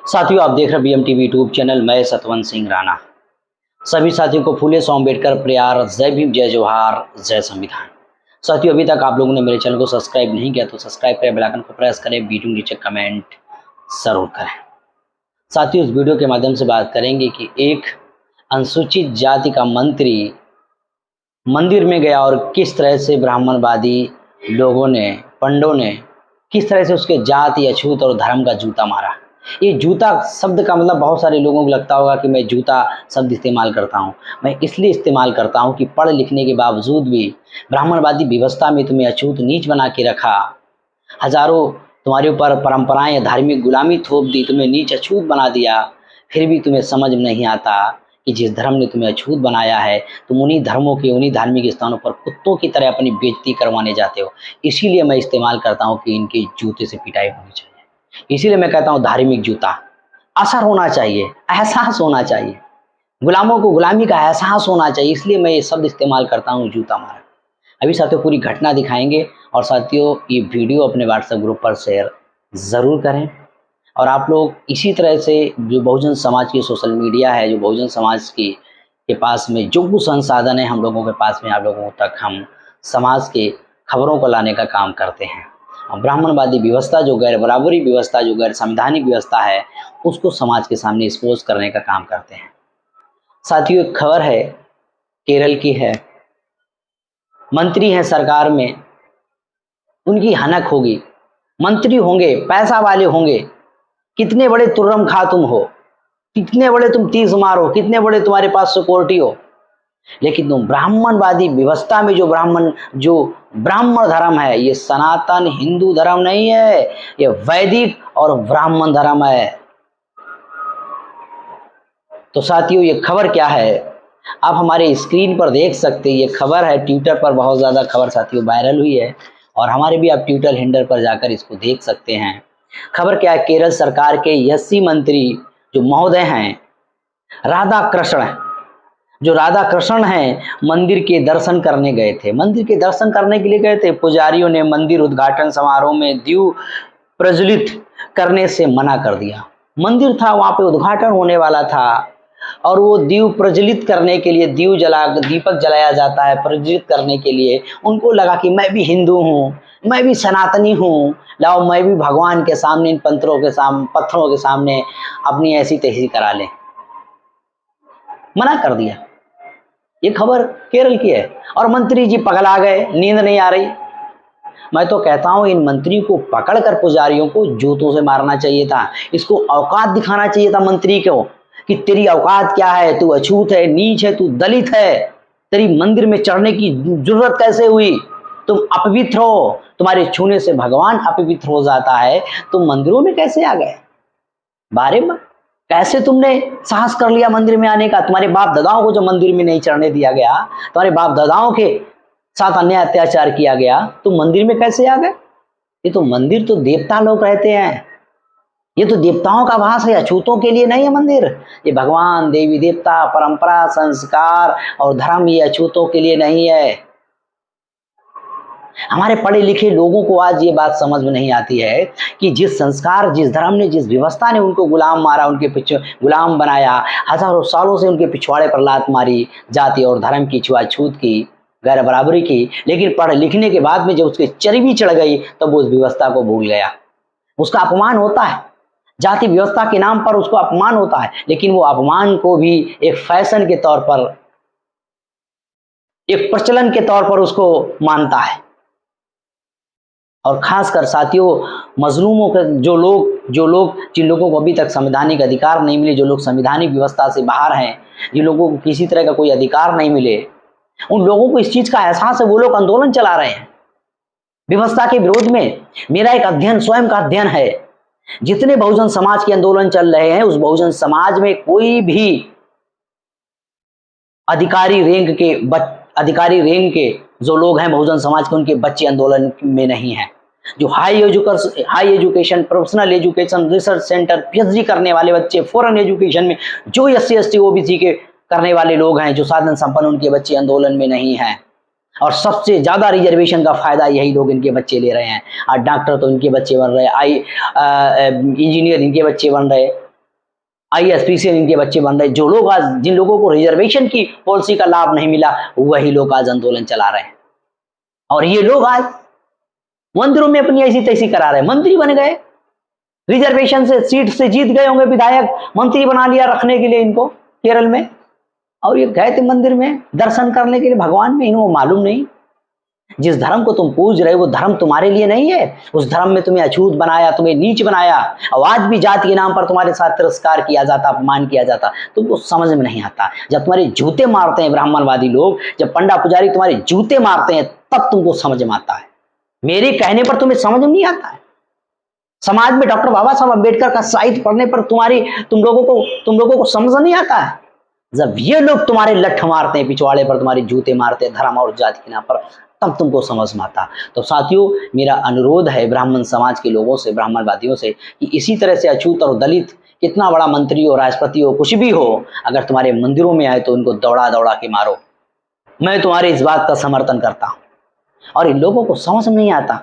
साथियों, आप देख रहे हैं BM TV यूट्यूब चैनल। मैं सतवंत सिंह राणा सभी साथियों को फूले सो अम्बेडकर प्यार, जय भीम, जय जोहार, जय संविधान। साथियों, अभी तक आप लोगों ने मेरे चैनल को सब्सक्राइब नहीं किया तो सब्सक्राइब करें, बेल आइकन को प्रेस करें, वीडियो नीचे कमेंट जरूर करें। साथियों, इस वीडियो के माध्यम से बात करेंगे कि एक अनुसूचित जाति का मंत्री मंदिर में गया और किस तरह से ब्राह्मणवादी लोगों ने, पंडों ने किस तरह से उसके जाति, अछूत और धर्म का जूता मारा। ये जूता शब्द का मतलब बहुत सारे लोगों को लगता होगा कि मैं जूता शब्द इस्तेमाल करता हूँ। मैं इसलिए इस्तेमाल करता हूँ कि पढ़ लिखने के बावजूद भी ब्राह्मणवादी व्यवस्था में तुम्हें अछूत नीच बना के रखा। हजारों तुम्हारे ऊपर परंपराएं या धार्मिक गुलामी थोप दी, तुम्हें नीच अछूत बना दिया। फिर भी तुम्हें समझ में नहीं आता कि जिस धर्म ने तुम्हें अछूत बनाया है, तुम उन्हीं धर्मों के, उन्हीं धार्मिक स्थानों पर कुत्तों की तरह अपनी बेइज्जती करवाने जाते हो। इसीलिए मैं इस्तेमाल करता हूँ कि इनके जूते से पिटाई होनी चाहिए। इसीलिए मैं कहता हूँ धार्मिक जूता। असर होना चाहिए, एहसास होना चाहिए, गुलामों को गुलामी का एहसास होना चाहिए। इसलिए मैं ये शब्द इस्तेमाल करता हूँ, जूता मारा। अभी साथियों पूरी घटना दिखाएंगे और साथियों ये वीडियो अपने व्हाट्सएप ग्रुप पर शेयर ज़रूर करें। और आप लोग इसी तरह से जो बहुजन समाज की सोशल मीडिया है, जो बहुजन समाज की के पास में जो कुछ संसाधन है हम लोगों के पास में, आप लोगों तक हम समाज के खबरों को लाने का काम करते हैं। ब्राह्मणवादी व्यवस्था, जो गैर बराबरी व्यवस्था, जो गैर संवैधानिक व्यवस्था है, उसको समाज के सामने एक्सपोज करने का काम करते हैं। साथियों, एक खबर है, केरल की है। मंत्री हैं सरकार में, उनकी हनक होगी, मंत्री होंगे, पैसा वाले होंगे, कितने बड़े तुर्रम खा तुम हो, कितने बड़े तुम तीस मार हो, कितने बड़े तुम्हारे पास सिक्योरिटी हो, लेकिन तुम ब्राह्मणवादी व्यवस्था में जो ब्राह्मण धर्म है, ये सनातन हिंदू धर्म नहीं है, ये वैदिक और ब्राह्मण धर्म है। तो साथियों ये खबर क्या है, आप हमारे स्क्रीन पर देख सकते हैं। ये खबर है, ट्विटर पर बहुत ज़्यादा खबर साथियों वायरल हुई है और हमारे भी आप ट्विटर हैंडल पर जाकर इसको देख सकते हैं। खबर क्या है, केरल सरकार के एससी मंत्री जो महोदय हैं राधाकृष्ण, जो राधाकृष्ण हैं, मंदिर के दर्शन करने गए थे। मंदिर के दर्शन करने के लिए गए थे। पुजारियों ने मंदिर उद्घाटन समारोह में दीप प्रज्वलित करने से मना कर दिया। मंदिर था, वहाँ पे उद्घाटन होने वाला था और वो दीप प्रज्वलित करने के लिए, दीपक जलाया जाता है प्रज्वलित करने के लिए। उनको लगा कि मैं भी हिंदू हूँ, मैं भी सनातनी हूँ, लाओ मैं भी भगवान के सामने, इन पत्थरों के सामने अपनी ऐसी तैसी करा लें। मना कर दिया। ये खबर केरल की है और मंत्री जी पगला गए, नींद नहीं आ रही। मैं तो कहता हूं इन मंत्री को पकड़कर पुजारियों को जूतों से मारना चाहिए था। इसको औकात दिखाना चाहिए था मंत्री को कि तेरी औकात क्या है, तू अछूत है, नीच है, तू दलित है, तेरी मंदिर में चढ़ने की जरूरत कैसे हुई, तुम अपवित्र हो, तुम्हारे छूने से भगवान अपवित्र हो जाता है, तुम मंदिरों में कैसे आ गए, बारे में कैसे तुमने साहस कर लिया मंदिर में आने का। तुम्हारे बाप दादाओं को जो मंदिर में नहीं चढ़ने दिया गया, तुम्हारे बाप दादाओं के साथ अन्याय अत्याचार किया गया, तुम मंदिर में कैसे आ गए। ये तो मंदिर तो देवता लोग रहते हैं, ये तो देवताओं का वास है, अछूतों के लिए नहीं है मंदिर। ये भगवान, देवी देवता, परंपरा, संस्कार और धर्म, ये अछूतों के लिए नहीं है। हमारे पढ़े लिखे लोगों को आज ये बात समझ में नहीं आती है कि जिस संस्कार, जिस धर्म ने, जिस व्यवस्था ने उनको गुलाम मारा, उनके पीछे गुलाम बनाया, हजारों सालों से उनके पिछवाड़े पर लात मारी, जाति और धर्म की छुआछूत की, गैर बराबरी की, लेकिन पढ़ लिखने के बाद में जब उसके चर्बी चढ़ गई तब वो उस व्यवस्था को भूल गया। उसका अपमान होता है, जाति व्यवस्था के नाम पर उसको अपमान होता है, लेकिन वो अपमान को भी एक फैशन के तौर पर, एक प्रचलन के तौर पर उसको मानता है। और खासकर साथियों मजलूमों के जिन लोगों को अभी तक संवैधानिक अधिकार नहीं मिले, जो लोग संवैधानिक व्यवस्था से बाहर हैं, जिन लोगों को किसी तरह का कोई अधिकार नहीं मिले, उन लोगों को इस चीज का एहसास है। वो लोग आंदोलन चला रहे हैं व्यवस्था के विरोध में। मेरा एक अध्ययन, स्वयं का अध्ययन है, जितने बहुजन समाज के आंदोलन चल रहे हैं, उस बहुजन समाज में कोई भी अधिकारी रैंक के जो लोग हैं बहुजन समाज के, उनके बच्चे आंदोलन में नहीं हैं। जो high education, professional education, research centre, PhD करने वाले बच्चे, फॉरेन एजुकेशन में जो SC ST OBC के करने वाले लोग हैं, जो साधन संपन्न, उनके बच्चे आंदोलन में नहीं हैं। और सबसे ज्यादा रिजर्वेशन का फायदा यही लोग, इनके बच्चे ले रहे हैं। आज डॉक्टर तो इनके बच्चे बन रहे, इंजीनियर इनके बच्चे बन रहे, ISPC इनके बच्चे बन रहे। जो लोग आज, जिन लोगों को रिजर्वेशन की पॉलिसी का लाभ नहीं मिला, वही लोग आज आंदोलन चला रहे हैं। और ये लोग आज मंदिरों में अपनी ऐसी तैसी करा रहे हैं, मंत्री बन गए, रिजर्वेशन से सीट से जीत गए होंगे, विधायक मंत्री बना लिया रखने के लिए इनको केरल में। और ये गए थे मंदिर में दर्शन करने के लिए भगवान में। इनको मालूम नहीं, जिस धर्म को तुम पूज रहे हो वो धर्म तुम्हारे लिए नहीं है। उस धर्म में तुम्हें अछूत बनाया, तुम्हें नीच बनाया, और आज भी जाति के नाम पर तुम्हारे साथ तिरस्कार किया जाता, अपमान किया जाता, तुमको समझ में नहीं आता। जब तुम्हारे जूते मारते हैं ब्राह्मणवादी लोग, जब पंडा पुजारी तुम्हारे जूते मारते हैं, तब तुमको समझ में आता है। मेरे कहने पर तुम्हें समझ में नहीं आता है। समाज में डॉक्टर बाबा साहब अम्बेडकर का साहित्य पढ़ने पर तुम लोगों को समझ नहीं आता है। जब ये लोग तुम्हारे लठ मारते हैं, पिछवाड़े पर तुम्हारे जूते मारते हैं धर्म और जाति के नाम पर, तब तुमको समझ में आता। तो साथियों, मेरा अनुरोध है ब्राह्मण समाज के लोगों से, ब्राह्मणवादियों से, कि इसी तरह से अछूत और दलित कितना बड़ा मंत्री हो, राष्ट्रपति हो, कुछ भी हो, अगर तुम्हारे मंदिरों में आए तो उनको दौड़ा दौड़ा के मारो। मैं तुम्हारे इस बात का समर्थन करता हूं। और इन लोगों को समझ में नहीं आता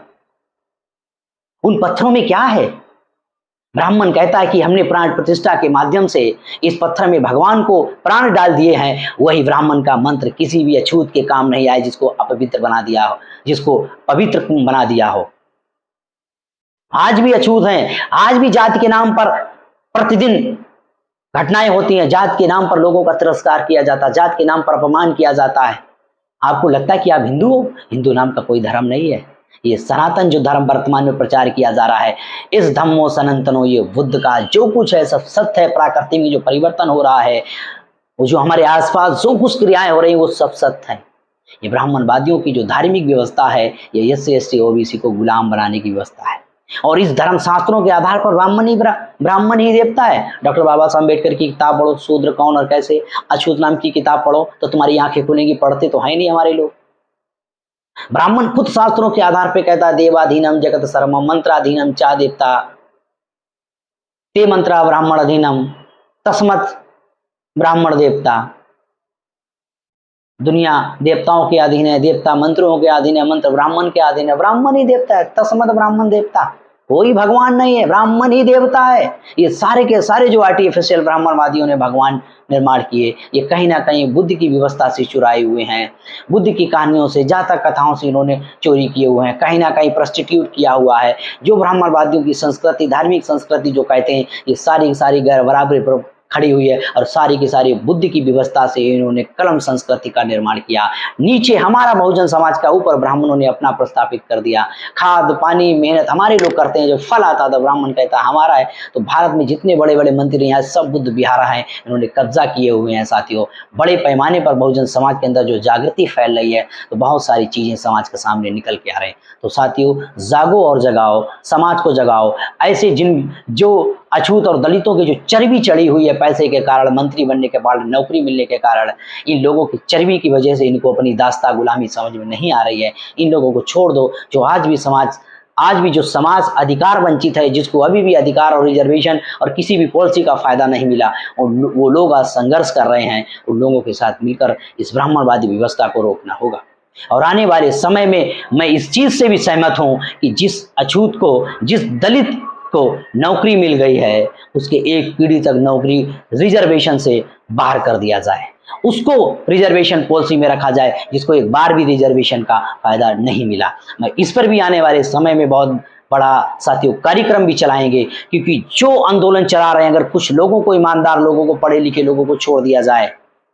उन पत्थरों में क्या है। ब्राह्मण कहता है कि हमने प्राण प्रतिष्ठा के माध्यम से इस पत्थर में भगवान को प्राण डाल दिए हैं। वही ब्राह्मण का मंत्र किसी भी अछूत के काम नहीं आए, जिसको अपवित्र बना दिया हो, जिसको पवित्र बना दिया हो। आज भी अछूत हैं, आज भी जाति के नाम पर प्रतिदिन घटनाएं होती हैं, जात के नाम पर लोगों का तिरस्कार किया जाता है, जात के नाम पर अपमान किया जाता है। आपको लगता है कि आप हिंदू हो? हिंदू नाम का कोई धर्म नहीं है। ये सनातन जो धर्म वर्तमान में प्रचार किया जा रहा है, इस धम्मो सनातनो, ये बुद्ध का जो कुछ है सब सत्य है। प्रकृति में जो परिवर्तन हो रहा है, वो जो हमारे आसपास जो कुछ क्रियाएं हो रही हैं, वो सब सत्य है। ये ब्राह्मणवादियों की जो धार्मिक व्यवस्था है, ये SC ST OBC को गुलाम बनाने की व्यवस्था है। और इस धर्म शास्त्रों के आधार पर ब्राह्मण ही देवता है। डॉक्टर बाबा साहब अम्बेडकर की किताब पढ़ो, शूद्र कौन और कैसे, अछूत नाम की किताब पढ़ो तो तुम्हारी आंखें खुलेंगी। पढ़ते तो है नहीं हमारे लोग। ब्राह्मण खुद शास्त्रों के आधार पे कहता है, देवाधीनम जगत सर्वम मंत्राधीनम चा देवता ते मंत्रा ब्राह्मण अधीनम तस्मत् ब्राह्मण देवता। दुनिया देवताओं के अधीन है, देवता मंत्रों के अधीन है, मंत्र ब्राह्मण के अधीन है। ब्राह्मण ही देवता है, तस्मत् ब्राह्मण देवता। कोई भगवान नहीं है, ब्राह्मण ही देवता है। ये सारे के सारे जो आर्टिफिशियल ब्राह्मणवादियों ने भगवान निर्माण किए, ये कहीं ना कहीं बुद्ध की व्यवस्था से चुराए हुए हैं। बुद्ध की कहानियों से, जातक कथाओं से इन्होंने चोरी किए हुए हैं, कहीं ना कहीं प्रस्टिट्यूट किया हुआ है। जो ब्राह्मणवादियों की संस्कृति, धार्मिक संस्कृति जो कहते हैं, ये सारी की सारी गैर बराबरी पर खड़ी हुई है। और सारी की सारी बुद्ध की व्यवस्था से इन्होंने कलम संस्कृति का निर्माण किया। नीचे हमारा बहुजन समाज का, ऊपर ब्राह्मणों ने अपना प्रस्थापित कर दिया। खाद पानी मेहनत हमारे लोग करते हैं, जो फल आता था ब्राह्मण कहता हमारा है। तो भारत में जितने बड़े बड़े मंत्री हैं, सब बुद्ध विहार हैं, इन्होंने कब्जा किए हुए हैं। साथियों, बड़े पैमाने पर बहुजन समाज के अंदर जो जागृति फैल रही है, तो बहुत सारी चीजें समाज के सामने निकल के आ रहे हैं। तो साथियों, जागो और जगाओ, समाज को जगाओ। ऐसे जो अछूत और दलितों की जो चर्बी चढ़ी हुई है पैसे के कारण, मंत्री बनने के बाद, नौकरी मिलने के कारण, इन लोगों की चर्बी की वजह से इनको अपनी दास्ता गुलामी समझ में नहीं आ रही है। इन लोगों को छोड़ दो। जो आज भी जो समाज अधिकार वंचित है, जिसको अभी भी अधिकार और रिजर्वेशन और किसी भी पॉलिसी का फायदा नहीं मिला, वो लोग आज संघर्ष कर रहे हैं। उन लोगों के साथ मिलकर इस ब्राह्मणवादी व्यवस्था को रोकना होगा। और आने वाले समय में मैं इस चीज से भी सहमत हूं कि जिस अछूत को, जिस दलित को नौकरी मिल गई है, उसके एक पीढ़ी तक नौकरी रिजर्वेशन से बाहर कर दिया जाए, उसको रिजर्वेशन पॉलिसी में रखा जाए, जिसको एक बार भी रिजर्वेशन का फायदा नहीं मिला। मैं इस पर भी आने वाले समय में बहुत बड़ा साथियों कार्यक्रम भी चलाएंगे, क्योंकि जो आंदोलन चला रहे हैं, अगर कुछ लोगों को, ईमानदार लोगों को, पढ़े लिखे लोगों को छोड़ दिया जाए,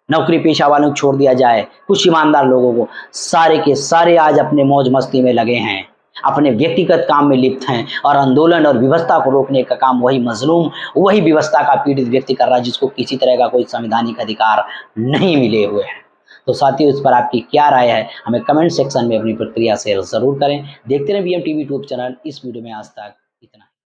नौकरी पेशा वालों को छोड़ दिया जाए, कुछ ईमानदार लोगों को, सारे के सारे आज अपने मौज मस्ती में लगे हैं, अपने व्यक्तिगत काम में लिप्त हैं। और आंदोलन और व्यवस्था को रोकने का काम वही मजलूम, वही व्यवस्था का पीड़ित व्यक्ति कर रहा है, जिसको किसी तरह का कोई संवैधानिक अधिकार नहीं मिले हुए हैं। तो साथियों, इस पर आपकी क्या राय है, हमें कमेंट सेक्शन में अपनी प्रतिक्रिया शेयर जरूर करें। देखते रहें BM TV यूट्यूब चैनल। इस वीडियो में आज तक इतना।